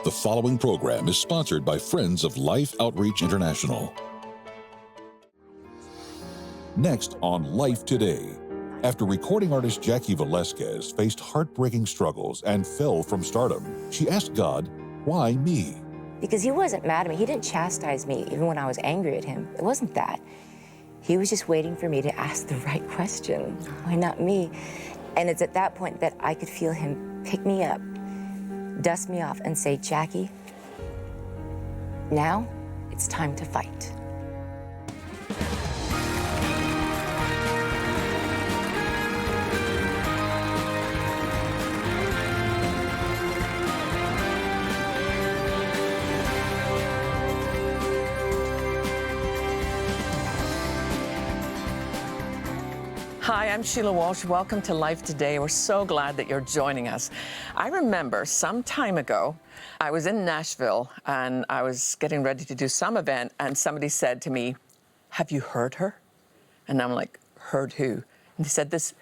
The following program is sponsored by Friends of Life Outreach International. Next on Life Today. After recording artist Jaci Velasquez faced heartbreaking struggles and fell from stardom, she asked God, "Why me?" Because he wasn't mad at me. He didn't chastise me even when I was angry at him. It wasn't that. He was just waiting for me to ask the right question. Why not me? And it's at that point that I could feel him pick me up, dust me off, and say, "Jaci, now it's time to fight." Hi, I'm Sheila Walsh. Welcome to Life Today. We're so glad that you're joining us. I remember some time ago, I was in Nashville and I was getting ready to do some event, and somebody said to me, "Have you heard her?" And I'm like, "Heard who?" And they said, "This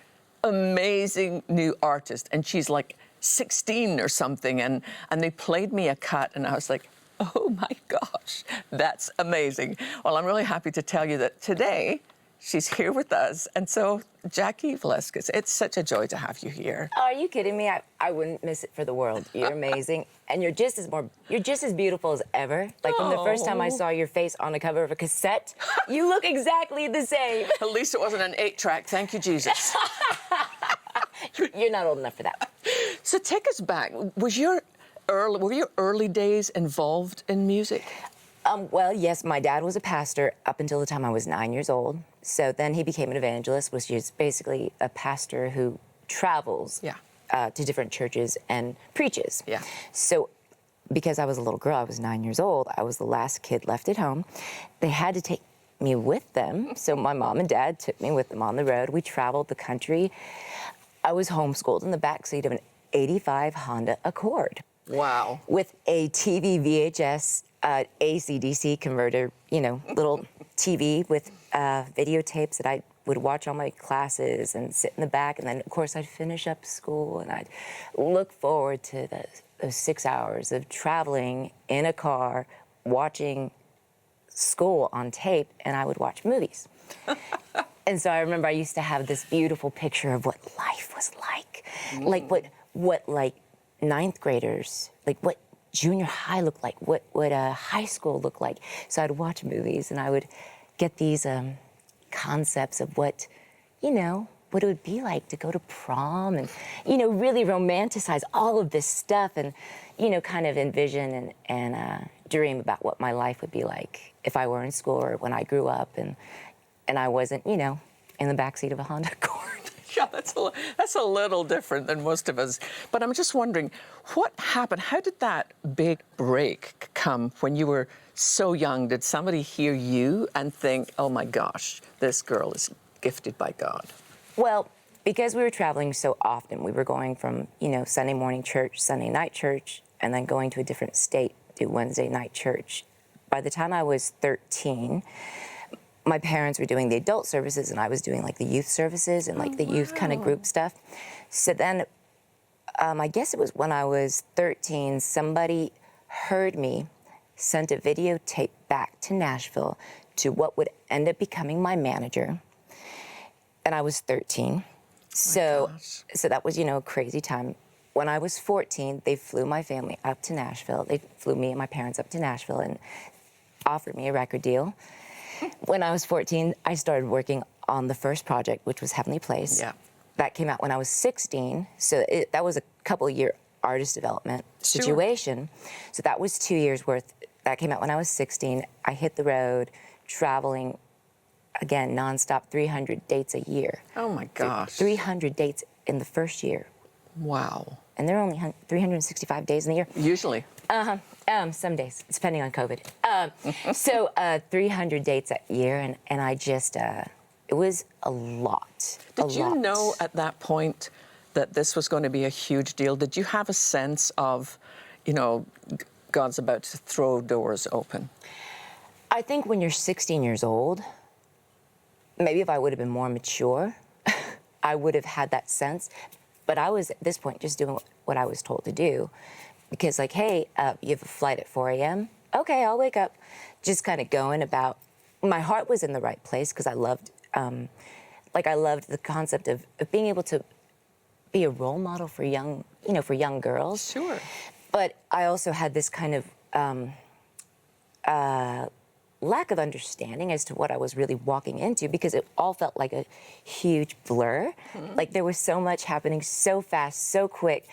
amazing new artist, and she's like 16 or something." And they played me a cut, and I was like, "Oh my gosh, that's amazing." Well, I'm really happy to tell you that today, she's here with us. And so, Jaci Velasquez, it's such a joy to have you here. Oh, are you kidding me? I wouldn't miss it for the world. You're amazing. And you're just as beautiful as ever. Like from the first time I saw your face on the cover of a cassette, you look exactly the same. At least it wasn't an 8-track, thank you, Jesus. You're not old enough for that. So take us back. Were your early days involved in music? Well, yes, my dad was a pastor up until the time I was 9 years old. So then he became an evangelist, which is basically a pastor who travels to different churches and preaches. Yeah. So because I was a little girl, I was 9 years old, I was the last kid left at home. They had to take me with them. So my mom and dad took me with them on the road. We traveled the country. I was homeschooled in the backseat of an '85 Honda Accord. Wow. With a TV VHS AC/DC converter, little TV with videotapes that I would watch all my classes and sit in the back. And then, of course, I'd finish up school and I'd look forward to those 6 hours of traveling in a car, watching school on tape, and I would watch movies. And so I remember I used to have this beautiful picture of what life was like. Like what like ninth graders, like what junior high looked like, what high school looked like. So I'd watch movies and I would get these concepts of what it would be like to go to prom and, really romanticize all of this stuff and, kind of envision and dream about what my life would be like if I were in school or when I grew up and I wasn't, in the backseat of a Honda Accord. Yeah, that's a little different than most of us. But I'm just wondering, what happened? How did that big break come when you were so young? Did somebody hear you and think, "Oh my gosh, this girl is gifted by God"? Well, because we were traveling so often, we were going from, Sunday morning church, Sunday night church, and then going to a different state, do Wednesday night church. By the time I was 13, my parents were doing the adult services and I was doing like the youth services and like the youth kind of group stuff. So then I guess it was when I was 13, somebody heard me, sent a videotape back to Nashville to what would end up becoming my manager. And I was 13. So that was, a crazy time. When I was 14, they flew my family up to Nashville. They flew me and my parents up to Nashville and offered me a record deal. When I was 14, I started working on the first project, which was Heavenly Place. Yeah. That came out when I was 16, so that was a couple-year artist development situation. So that was 2 years worth. That came out when I was 16. I hit the road, traveling, again, nonstop, 300 dates a year. Oh, my gosh. 300 dates in the first year. Wow. And there are only 365 days in the year. Usually. Some days, depending on COVID. So 300 dates a year, and I just, it was a lot. Did you know at that point that this was going to be a huge deal? Did you have a sense of, God's about to throw doors open? I think when you're 16 years old, maybe if I would have been more mature, I would have had that sense. But I was, at this point, just doing what I was told to do. because like, hey, you have a flight at 4 a.m. Okay, I'll wake up. Just kind of going about. My heart was in the right place because I loved, I loved the concept of being able to be a role model for young, for young girls. Sure. But I also had this kind of lack of understanding as to what I was really walking into, because it all felt like a huge blur. Like there was so much happening so fast, so quick.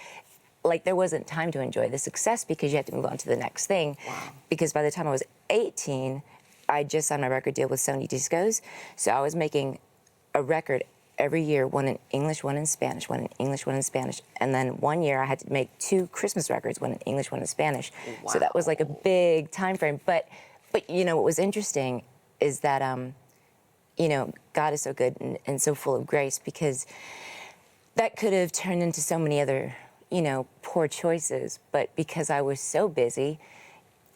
Like there wasn't time to enjoy the success because you had to move on to the next thing. Wow. Because by the time I was 18, I just signed my record deal with Sony Discos. So I was making a record every year, one in English, one in Spanish, one in English, one in Spanish. And then one year I had to make 2 Christmas records, one in English, one in Spanish. Wow. So that was like a big time frame. But what was interesting is that, God is so good and so full of grace, because that could have turned into so many other, poor choices. But because I was so busy,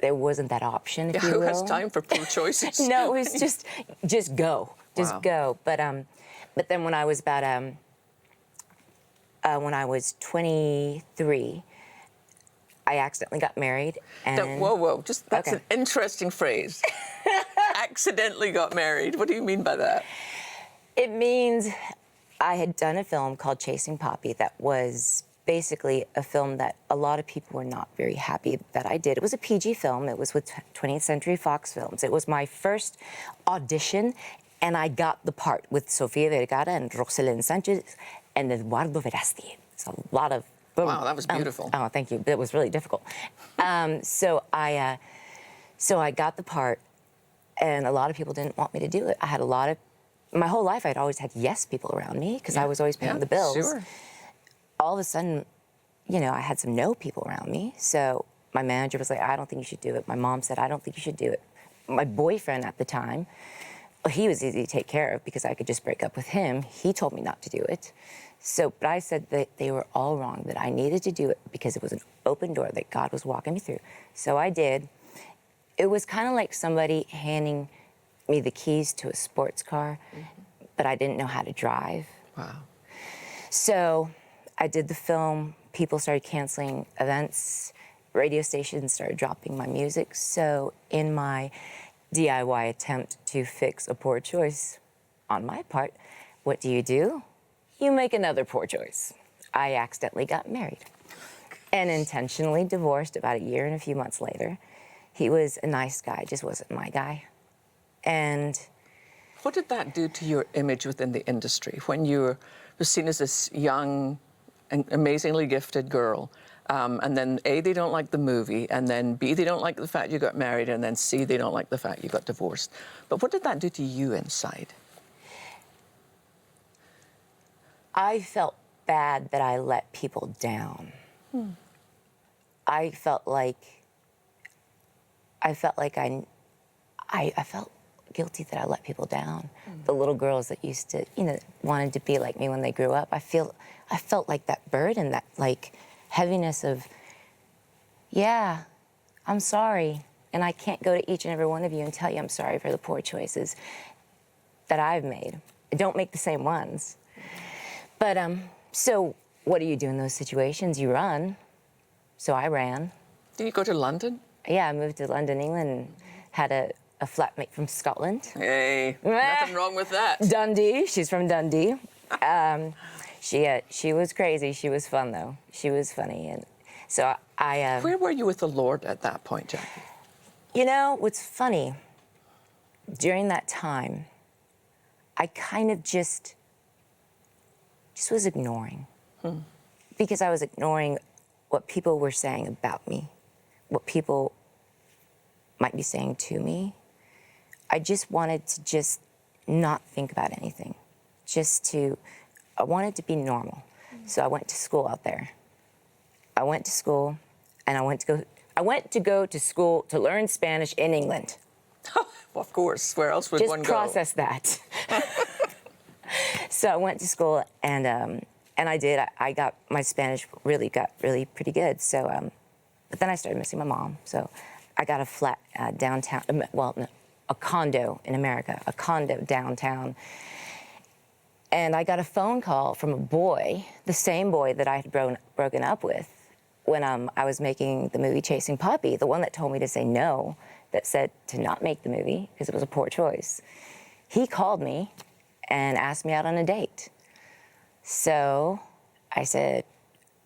there wasn't that option, if you will. Who has time for poor choices? No, it was just go. Just Wow. go. But then when I was about, when I was 23, I accidentally got married. And Whoa. That's Okay. an interesting phrase. Accidentally got married. What do you mean by that? It means I had done a film called Chasing Poppy that was basically a film that a lot of people were not very happy that I did. It was a PG film. It was with 20th Century Fox Films. It was my first audition, and I got the part with Sofia Vergara and Rosalind Sanchez and Eduardo Verástegui. It's a lot of... Wow, that was beautiful. Oh, thank you. It was really difficult. So I got the part, and a lot of people didn't want me to do it. I had my whole life I'd always had yes people around me because I was always paying the bills. Sure. All of a sudden, I had some no people around me. So my manager was like, I don't think you should do it. My mom said, I don't think you should do it. My boyfriend at the time, he was easy to take care of because I could just break up with him. He told me not to do it. But I said that they were all wrong, that I needed to do it because it was an open door that God was walking me through. So I did. It was kind of like somebody handing me the keys to a sports car, but I didn't know how to drive. Wow. So I did the film. People started canceling events. Radio stations started dropping my music. So in my DIY attempt to fix a poor choice on my part, what do? You make another poor choice. I accidentally got married and intentionally divorced about a year and a few months later. He was a nice guy, just wasn't my guy. And what did that do to your image within the industry when you were seen as this young and amazingly gifted girl? And then A, they don't like the movie, and then B, they don't like the fact you got married, and then C, they don't like the fact you got divorced. But what did that do to you inside? I felt bad that I let people down. I felt guilty that I let people down. The little girls that used to, wanted to be like me when they grew up. I felt like that burden, that heaviness of, I'm sorry, and I can't go to each and every one of you and tell you I'm sorry for the poor choices that I've made. I don't make the same ones. But, so what do you do in those situations? You run. So I ran. Did you go to London? Yeah, I moved to London, England, and had a flatmate from Scotland. Hey, nothing wrong with that. Dundee, she's from Dundee. She was crazy. She was fun, though. She was funny. And so I... Where were you with the Lord at that point, Jackie? What's funny, during that time, I kind of just was ignoring. Because I was ignoring what people were saying about me, what people might be saying to me. I just wanted to not think about anything. I wanted to be normal. So I went to school out there. I went to school, and I went to go to school to learn Spanish in England. Well, of course. Where else would one go? Just process that. So I went to school, and I did. I got my Spanish really pretty good. So, but then I started missing my mom. So I got a flat downtown. A condo in America, a condo downtown. And I got a phone call from a boy, the same boy that I had broken up with, when I was making the movie Chasing Puppy, the one that told me to say no, that said to not make the movie because it was a poor choice, he called me and asked me out on a date. So I said,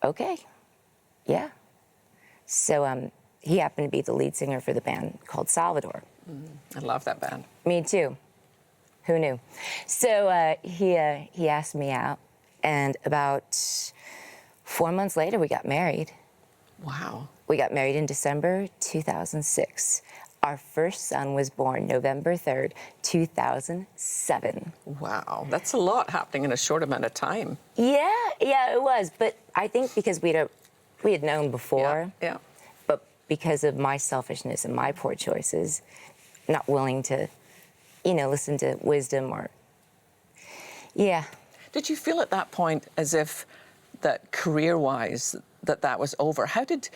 okay, yeah. So he happened to be the lead singer for the band called Salvador. I love that band. Me too. Who knew? So he asked me out, and about 4 months later, we got married. Wow. We got married in December 2006. Our first son was born November 3rd, 2007. Wow, that's a lot happening in a short amount of time. Yeah, it was. But I think because we had known before, Yeah. but because of my selfishness and my poor choices, not willing to, listen to wisdom or, yeah. Did you feel at that point as if that career-wise that was over? How did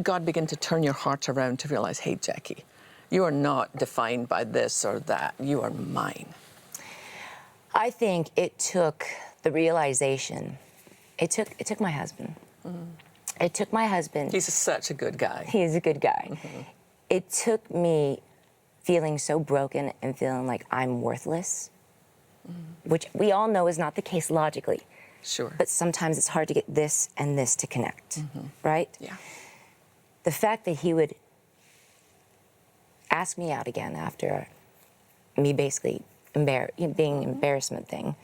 God begin to turn your heart around to realize, hey, Jackie, you are not defined by this or that. You are mine. I think it took the realization. It took my husband. It took my husband. He's such a good guy. He is a good guy. It took me feeling so broken and feeling like I'm worthless, which we all know is not the case logically. Sure. But sometimes it's hard to get this and this to connect, right? Yeah. The fact that he would ask me out again after me basically being an embarrassment thing,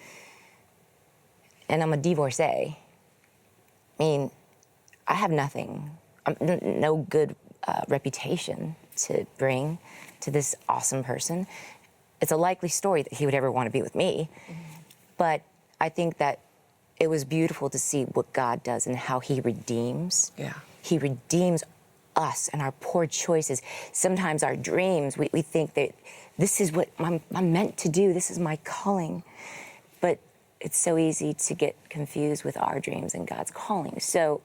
and I'm a divorcee. I mean, I have nothing, no good reputation to bring to this awesome person. It's a likely story that he would ever want to be with me, but I think that it was beautiful to see what God does and how he redeems. Yeah. He redeems us and our poor choices. Sometimes our dreams, we think that this is what I'm meant to do, this is my calling. But it's so easy to get confused with our dreams and God's calling. So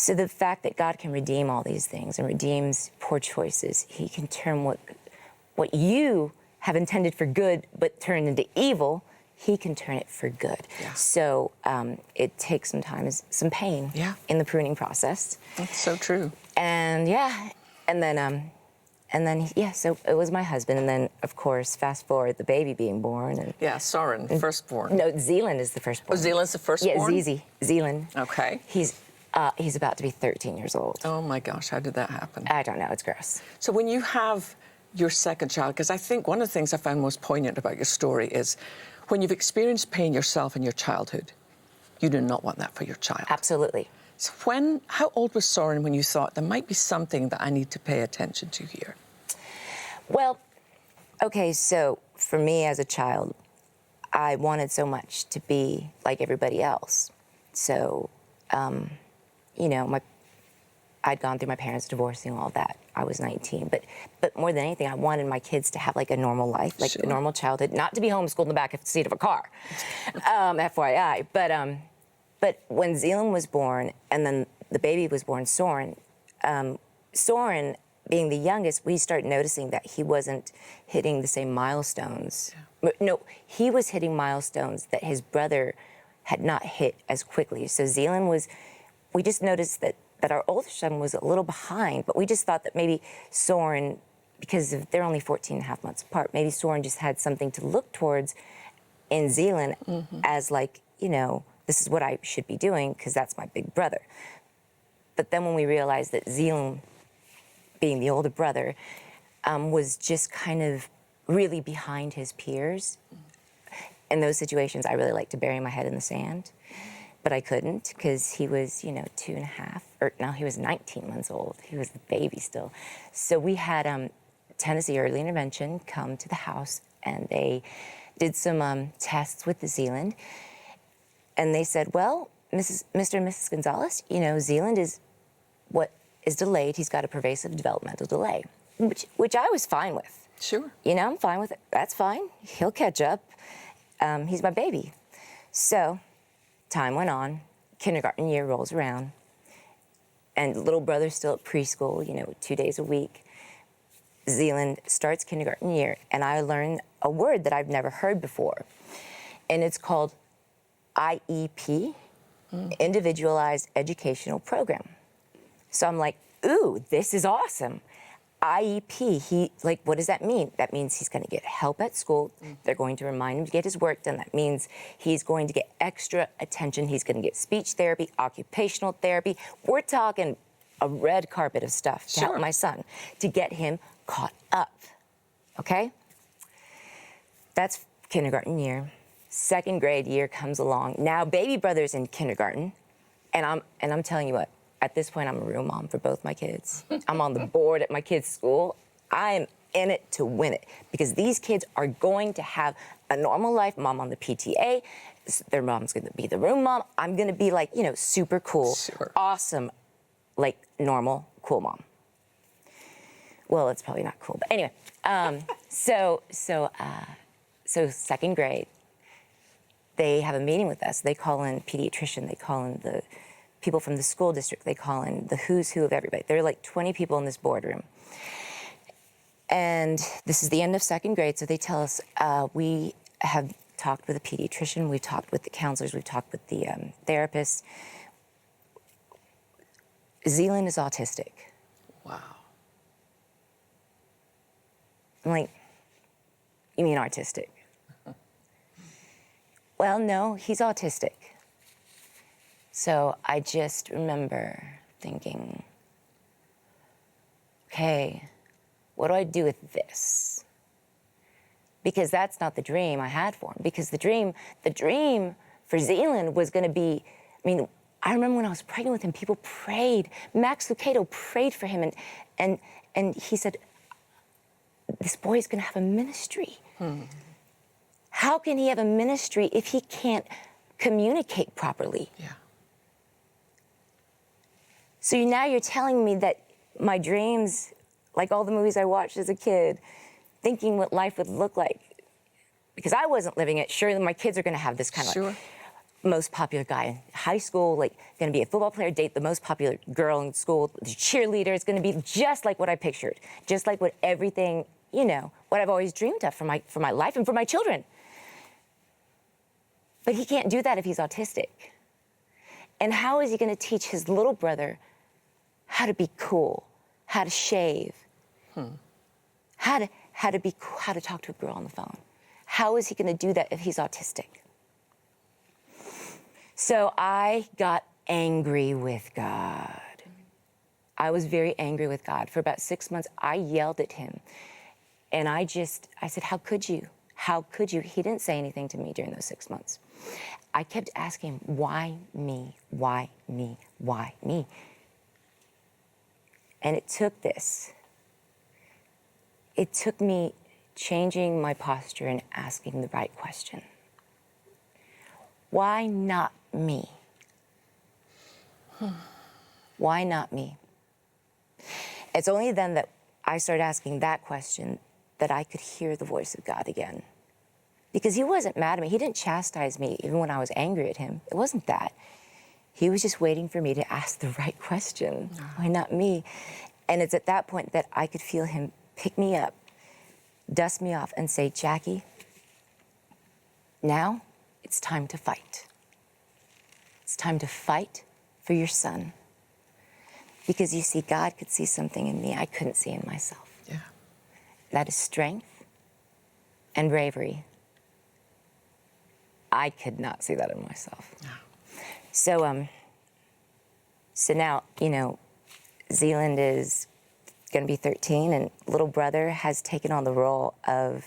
the fact that God can redeem all these things and redeems poor choices, he can turn what you have intended for good but turn into evil, he can turn it for good. Yeah. So it takes sometimes some pain in the pruning process. That's so true. And so it was my husband. And then, of course, fast forward, the baby being born. And Yeah, Soren, firstborn. no, Zealand is the firstborn. Oh, Zealand's the firstborn? Yeah, Zealand. Okay. He's about to be 13 years old. Oh my gosh, how did that happen? I don't know, it's gross. So when you have your second child, because I think one of the things I found most poignant about your story is when you've experienced pain yourself in your childhood, you do not want that for your child. Absolutely. So how old was Soren when you thought there might be something that I need to pay attention to here? Well, okay, so for me as a child, I wanted so much to be like everybody else. So, I'd gone through my parents divorcing, all that. I was 19, but more than anything, I wanted my kids to have like a normal life, like a normal childhood, not to be homeschooled in the back of the seat of a car, FYI. But when Zealand was born, and then the baby was born, Soren, being the youngest, we started noticing that he wasn't hitting the same milestones. Yeah. No, he was hitting milestones that his brother had not hit as quickly. So we just noticed that our older son was a little behind, but we just thought that maybe Soren, because they're only 14 and a half months apart, maybe Soren just had something to look towards in Zealand as like, this is what I should be doing because that's my big brother. But then when we realized that Zealand, being the older brother, was just kind of really behind his peers. In those situations, I really like to bury my head in the sand, but I couldn't because he was, 2.5, or no, he was 19 months old. He was a baby still. So we had Tennessee Early Intervention come to the house, and they did some tests with the Zealand, and they said, well, Mr. and Mrs. Gonzalez, Zealand is what is delayed. He's got a pervasive developmental delay, which I was fine with. Sure. I'm fine with it. That's fine. He'll catch up. He's my baby. So time went on. Kindergarten year rolls around. And little brother's still at preschool, 2 days a week. Zealand starts kindergarten year, and I learned a word that I've never heard before. And it's called IEP, Individualized Educational Program. So I'm like, ooh, this is awesome. IEP, what does that mean? That means he's going to get help at school. They're going to remind him to get his work done. That means he's going to get extra attention. He's going to get speech therapy, occupational therapy. We're talking a red carpet of stuff to help my son, to get him caught up, okay? That's kindergarten year. Second grade year comes along. Now baby brother's in kindergarten, and I'm telling you what, at this point, I'm a real mom for both my kids. I'm on the board at my kids' school. I'm in it to win it because these kids are going to have a normal life. Mom on the PTA, their mom's gonna be the room mom. I'm gonna be like, super cool, awesome, like normal, cool mom. Well, it's probably not cool, but anyway. So second grade, they have a meeting with us. They call in pediatrician. They call in the people from the school district. They call in the who's who of everybody. There are like 20 people in this boardroom. And this is the end of second grade, so they tell us, we have talked with a pediatrician, we've talked with the counselors, we've talked with the therapists. Zealand is autistic. Wow. I'm like, you mean artistic? Well, no, he's autistic. So I just remember thinking, okay, what do I do with this? Because that's not the dream I had for him. Because the dream for Zealand was going to be, I remember when I was pregnant with him, people prayed. Max Lucado prayed for him, and he said, this boy's going to have a ministry. How can he have a ministry if he can't communicate properly? Yeah. So now you're telling me that my dreams, like all the movies I watched as a kid, thinking what life would look like, because I wasn't living it, sure, my kids are going to have this kind of like, most popular guy in high school, like going to be a football player, date the most popular girl in school, the cheerleader. It's going to be just like what I pictured, just like what everything, what I've always dreamed of for my life and for my children. But he can't do that if he's autistic. And how is he going to teach his little brother how to be cool, how to shave, how to be cool, how to talk to a girl on the phone? How is he going to do that if he's autistic? So I got angry with God. I was very angry with God. For about 6 months, I yelled at him. And I said, how could you? How could you? He didn't say anything to me during those 6 months. I kept asking him, why me? Why me? Why me? And it took this. It took me changing my posture and asking the right question. Why not me? Why not me? It's only then that I started asking that question that I could hear the voice of God again. Because he wasn't mad at me. He didn't chastise me even when I was angry at him. It wasn't that. He was just waiting for me to ask the right question. Why not me? And it's at that point that I could feel him pick me up, dust me off, and say, Jackie, now it's time to fight. It's time to fight for your son. Because you see, God could see something in me I couldn't see in myself. Yeah. That is strength and bravery. I could not see that in myself. No. So now, Zealand is going to be 13, and little brother has taken on the role of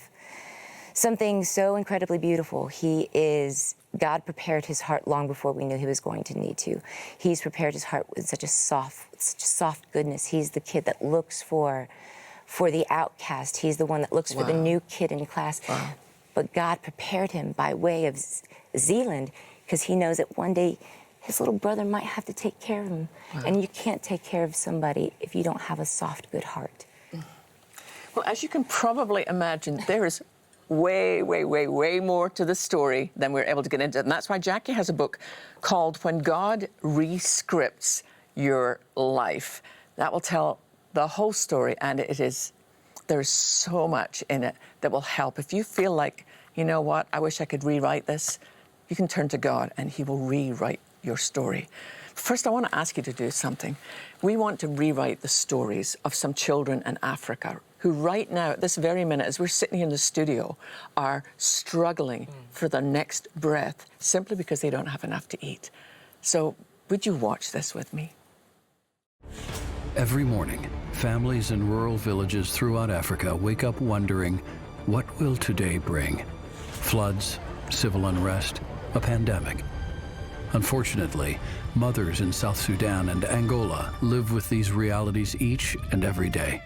something so incredibly beautiful. God prepared his heart long before we knew he was going to need to. He's prepared his heart with such a soft goodness. He's the kid that looks for the outcast. He's the one that looks for the new kid in class. Wow. But God prepared him by way of Zealand, because he knows that one day his little brother might have to take care of him. Wow. And you can't take care of somebody if you don't have a soft, good heart. Well, as you can probably imagine, there is way, way, way, way more to the story than we're able to get into. And that's why Jackie has a book called When God Rescripts Your Life. That will tell the whole story, and there's so much in it that will help. If you feel like, you know what, I wish I could rewrite this, you can turn to God and he will rewrite your story. First, I want to ask you to do something. We want to rewrite the stories of some children in Africa who right now, at this very minute, as we're sitting here in the studio, are struggling for their next breath simply because they don't have enough to eat. So would you watch this with me? Every morning, families in rural villages throughout Africa wake up wondering, what will today bring? Floods, civil unrest, a pandemic. Unfortunately, mothers in South Sudan and Angola live with these realities each and every day.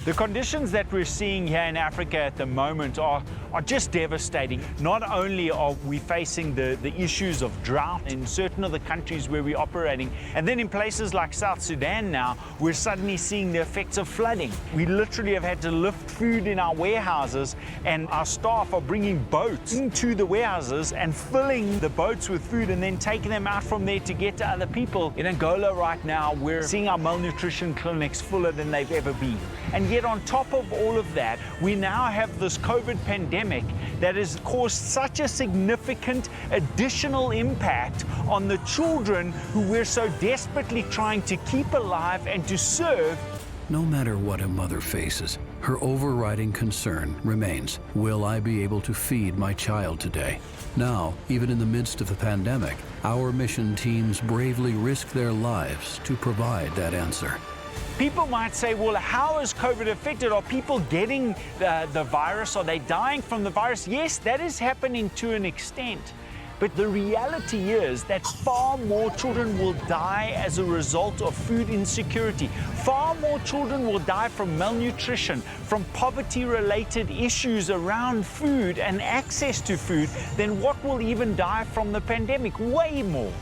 The conditions that we're seeing here in Africa at the moment are just devastating. Not only are we facing the issues of drought in certain of the countries where we're operating, and then in places like South Sudan now, we're suddenly seeing the effects of flooding. We literally have had to lift food in our warehouses, and our staff are bringing boats into the warehouses and filling the boats with food and then taking them out from there to get to other people. In Angola right now, we're seeing our malnutrition clinics fuller than they've ever been. And yet on top of all of that, we now have this COVID pandemic that has caused such a significant additional impact on the children who we're so desperately trying to keep alive and to serve. No matter what a mother faces, her overriding concern remains, will I be able to feed my child today? Now, even in the midst of the pandemic, our mission teams bravely risk their lives to provide that answer. People might say, well, how is COVID affected? Are people getting the virus? Are they dying from the virus? Yes, that is happening to an extent. But the reality is that far more children will die as a result of food insecurity. Far more children will die from malnutrition, from poverty-related issues around food and access to food than what will even die from the pandemic. Way more.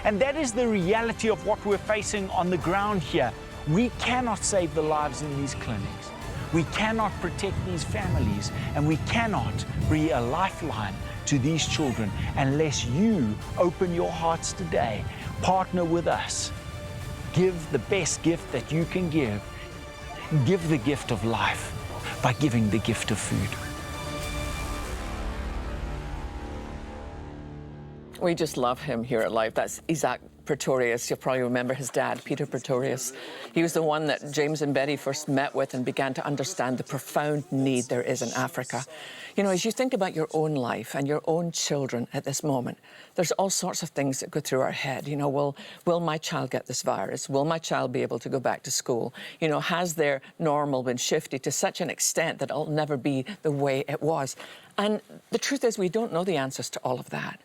And that is the reality of what we're facing on the ground here. We cannot save the lives in these clinics. We cannot protect these families, and we cannot be a lifeline to these children unless you open your hearts today, partner with us, give the best gift that you can give. Give the gift of life by giving the gift of food. We just love him here at Life. That's Isaac Pretorius. You'll probably remember his dad, Peter Pretorius. He was the one that James and Betty first met with and began to understand the profound need there is in Africa. You know, as you think about your own life and your own children at this moment, there's all sorts of things that go through our head. You know, will my child get this virus? Will my child be able to go back to school? You know, has their normal been shifted to such an extent that it'll never be the way it was? And the truth is, we don't know the answers to all of that.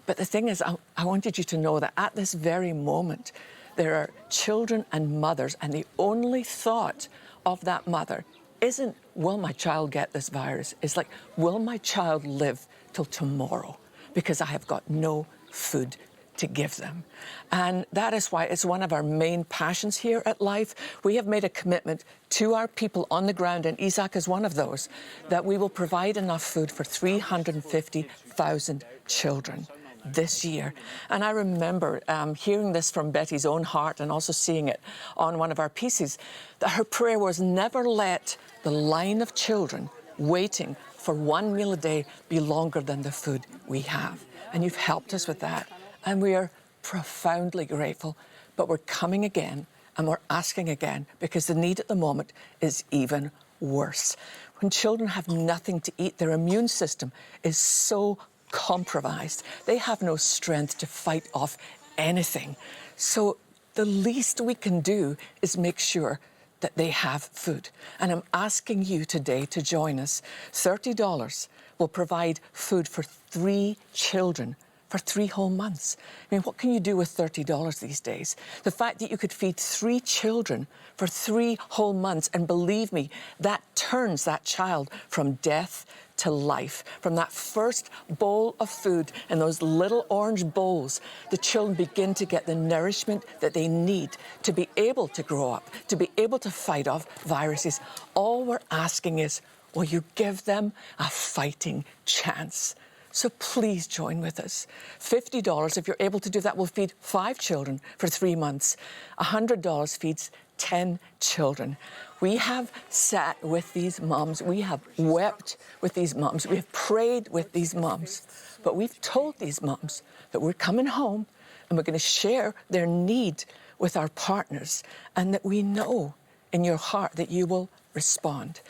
But the thing is, I wanted you to know that at this very moment, there are children and mothers, and the only thought of that mother isn't, will my child get this virus? It's like, will my child live till tomorrow? Because I have got no food to give them. And that is why it's one of our main passions here at Life. We have made a commitment to our people on the ground, and Isaac is one of those, that we will provide enough food for 350,000 children this year. And I remember hearing this from Betty's own heart and also seeing it on one of our pieces, that her prayer was, never let the line of children waiting for one meal a day be longer than the food we have. And you've helped us with that. And we are profoundly grateful, but we're coming again and we're asking again, because the need at the moment is even worse. When children have nothing to eat, their immune system is so compromised. They have no strength to fight off anything. So the least we can do is make sure that they have food. And I'm asking you today to join us. $30 will provide food for 3 children for 3 whole months. I mean, what can you do with $30 these days? The fact that you could feed 3 children for 3 whole months, and believe me, that turns that child from death to life. From that first bowl of food in those little orange bowls, the children begin to get the nourishment that they need to be able to grow up, to be able to fight off viruses. All we're asking is, will you give them a fighting chance? So please join with us. $50, if you're able to do that, will feed 5 children for 3 months. $100 feeds 10 children. We have sat with these moms. We have wept with these moms. We have prayed with these moms. But we've told these moms that we're coming home and we're going to share their need with our partners, and that we know in your heart that you will respond.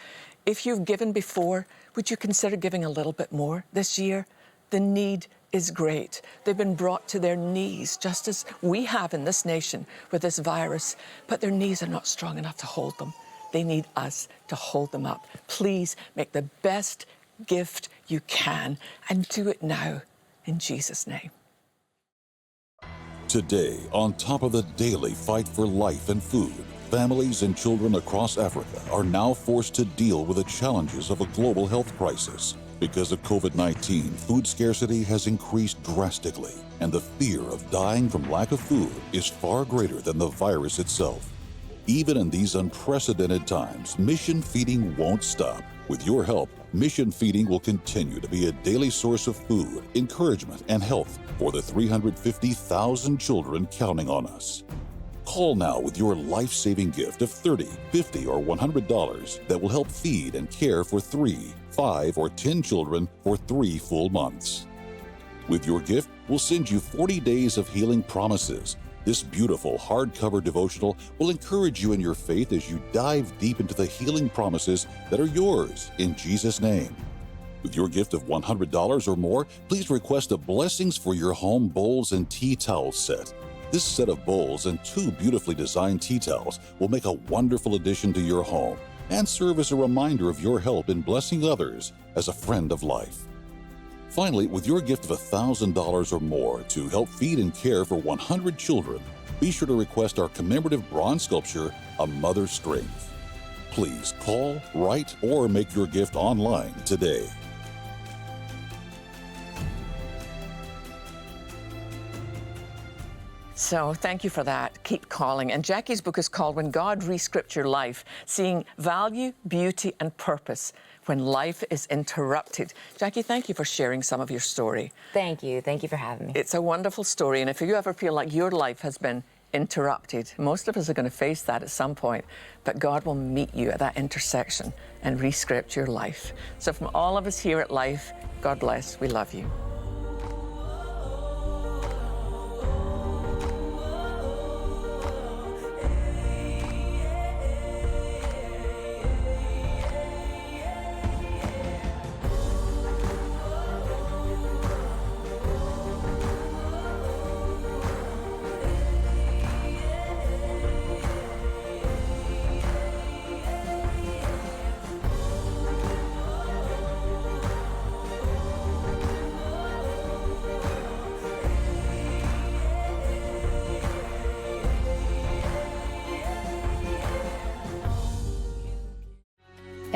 If you've given before, would you consider giving a little bit more this year? The need is great. They've been brought to their knees, just as we have in this nation with this virus, but their knees are not strong enough to hold them. They need us to hold them up. Please make the best gift you can, and do it now in Jesus' name. Today, on top of the daily fight for life and food, families and children across Africa are now forced to deal with the challenges of a global health crisis. Because of COVID-19, food scarcity has increased drastically, and the fear of dying from lack of food is far greater than the virus itself. Even in these unprecedented times, mission feeding won't stop. With your help, mission feeding will continue to be a daily source of food, encouragement, and health for the 350,000 children counting on us. Call now with your life-saving gift of $30, $50, or $100 that will help feed and care for 3, 5, or 10 children for 3 full months. With your gift, we'll send you 40 Days of Healing Promises. This beautiful hardcover devotional will encourage you in your faith as you dive deep into the healing promises that are yours in Jesus' name. With your gift of $100 or more, please request a Blessings for Your Home Bowls and Tea Towels set. This set of bowls and 2 beautifully designed tea towels will make a wonderful addition to your home and serve as a reminder of your help in blessing others as a friend of life. Finally, with your gift of $1,000 or more to help feed and care for 100 children, be sure to request our commemorative bronze sculpture, A Mother's Strength. Please call, write, or make your gift online today. So thank you for that. Keep calling. And Jaci's book is called When God Rescripts Your Life, Seeing Value, Beauty, and Purpose When Life is Interrupted. Jaci, thank you for sharing some of your story. Thank you. Thank you for having me. It's a wonderful story. And if you ever feel like your life has been interrupted, most of us are going to face that at some point. But God will meet you at that intersection and rescript your life. So from all of us here at Life, God bless. We love you.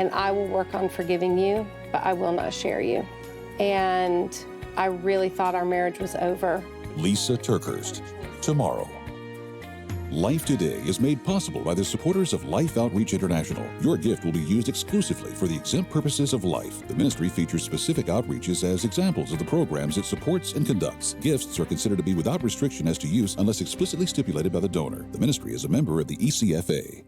And I will work on forgiving you, but I will not share you. And I really thought our marriage was over. Lisa Turkhurst, tomorrow. Life Today is made possible by the supporters of Life Outreach International. Your gift will be used exclusively for the exempt purposes of life. The ministry features specific outreaches as examples of the programs it supports and conducts. Gifts are considered to be without restriction as to use unless explicitly stipulated by the donor. The ministry is a member of the ECFA.